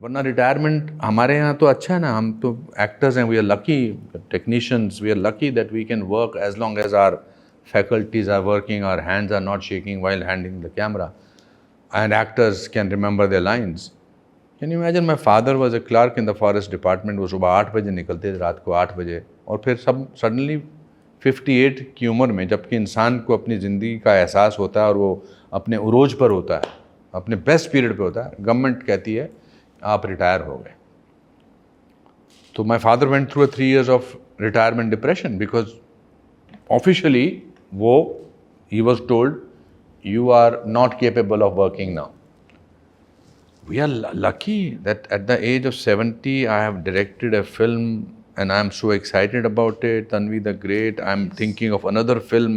वरना रिटायरमेंट हमारे यहाँ तो अच्छा है ना, हम तो एक्टर्स हैं, we are lucky technicians, we are lucky that we can work as long as our faculties are working, our hands are not shaking while handling the camera, and actors can remember their lines. Can you imagine, my father was a clerk in the forest department. वो सुबह 8 बजे निकलते थे, रात को 8 बजे, और फिर सब सडनली 58 की उम्र में, जबकि इंसान को अपनी ज़िंदगी का एहसास होता है और वो अपने उरोज पर होता है, अपने बेस्ट पीरियड पे होता है, गवर्नमेंट कहती है आप रिटायर हो गए. तो my father went through 3 years of retirement depression because officially he was told you are not capable of working now. We are lucky that at the age of 70 I have directed a film and I am so excited about it. Tanvi the Great. I am thinking of another film.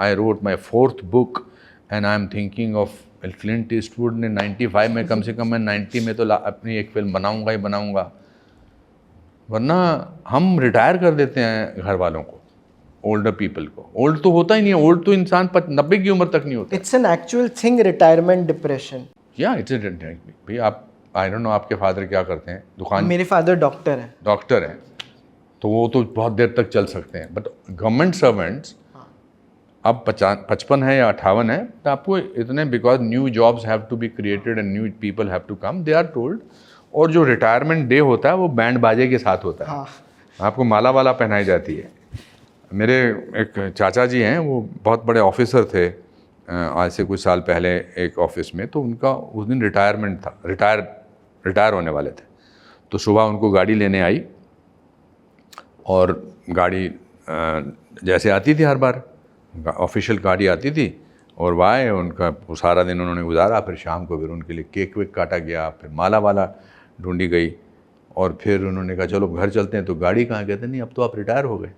I wrote my 4th book and I am thinking of Clint Eastwood ने 95 में, कम से कम मैं 90 में तो अपनी एक film बनाऊंगा ही बनाऊंगा. वरना हम रिटायर कर देते हैं घर वालों को, ओल्डर पीपल को. ओल्ड तो होता ही नहीं है, ओल्ड तो इंसान 90 की उम्र तक नहीं होता. It's an actual thing, retirement depression. या इट्स भाई, आप आई डोंट नो आपके फादर क्या करते हैं, दुकान. मेरे फादर डॉक्टर हैं. डॉक्टर हैं तो वो तो बहुत देर तक चल सकते हैं, बट गवर्नमेंट सर्वेंट्स अब 55 है या 58 है तो आपको इतने, because new jobs have to be created and new people have to come, they are told. और जो रिटायरमेंट डे होता है वो बैंड बाजे के साथ होता है. आपको माला वाला पहनाई जाती है. मेरे एक चाचा जी हैं, वो बहुत बड़े ऑफिसर थे आज से कुछ साल पहले एक ऑफिस में. तो उनका उस दिन रिटायरमेंट था, रिटायर होने वाले थे. तो सुबह उनको गाड़ी लेने आई और गाड़ी जैसे आती थी हर बार, ऑफिशियल गाड़ी आती थी और वाह उनका वो सारा दिन उन्होंने गुजारा. फिर शाम को फिर उनके लिए केक वेक काटा गया, फिर माला वाला ढूंढी गई और फिर उन्होंने कहा चलो घर चलते हैं. तो गाड़ी कहाँ, कहते नहीं अब तो आप रिटायर हो गए,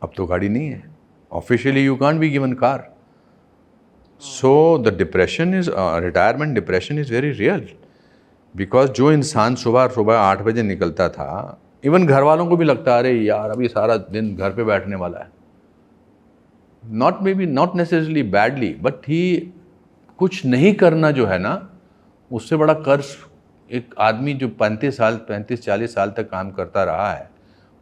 अब तो गाड़ी नहीं है. Officially you can't be given car. So the depression is, retirement depression is very real. Because जो इंसान सुबह 8 बजे निकलता था, इवन घर वालों को भी लगता है अरे यार अभी सारा दिन घर पे बैठने वाला है. Not necessarily badly, but he कुछ नहीं करना जो है ना, उससे बड़ा कर्ज एक आदमी जो 35-40 साल तक काम करता रहा है,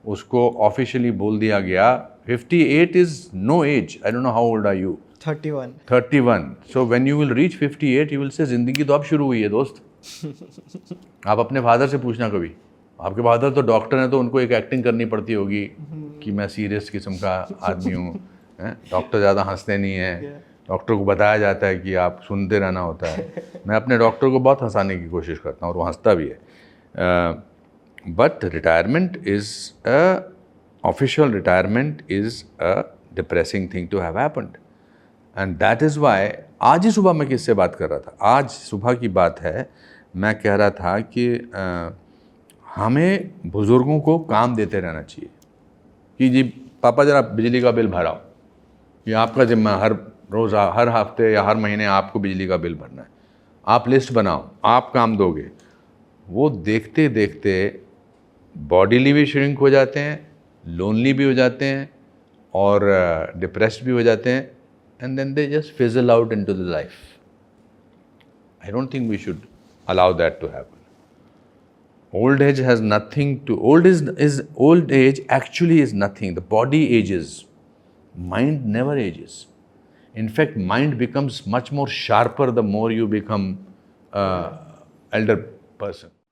उसको ऑफिशियली बोल दिया गया 58 is no age. I don't know how old are you. 31. So when you will reach 58 you will say जिंदगी तो अब शुरू हुई है दोस्त. आप अपने फादर से पूछना कभी, आपके फादर तो डॉक्टर हैं तो उनको एक एक्टिंग करनी पड़ती होगी कि मैं सीरियस किस्म का आदमी हूँ. डॉक्टर ज़्यादा हंसते नहीं हैं, डॉक्टर को बताया जाता है कि आप सुनते रहना होता है. मैं अपने डॉक्टर को बहुत हंसाने की कोशिश करता हूँ और वो हंसता भी है. But retirement is official retirement is a depressing thing to have happened, and that is why आज ही सुबह मैं किससे बात कर रहा था, आज सुबह की बात है, मैं कह रहा था कि हमें बुज़ुर्गों को काम देते रहना चाहिए कि जी पापा ज़रा बिजली का बिल भराओ, ये आपका जिम्मा, हर रोज़ हर हफ्ते या हर महीने आपको बिजली का बिल भरना है, आप लिस्ट बनाओ, आप काम दोगे. वो देखते देखते बॉडीली भी श्रिंक हो जाते हैं, लोनली भी हो जाते हैं और डिप्रेस्ड भी हो जाते हैं, and then they just fizzle out into the life. I don't think we should allow that to happen. Old age has nothing to, old age actually is nothing. The body ages, mind never ages. In fact, mind becomes much more sharper the more you become elder person.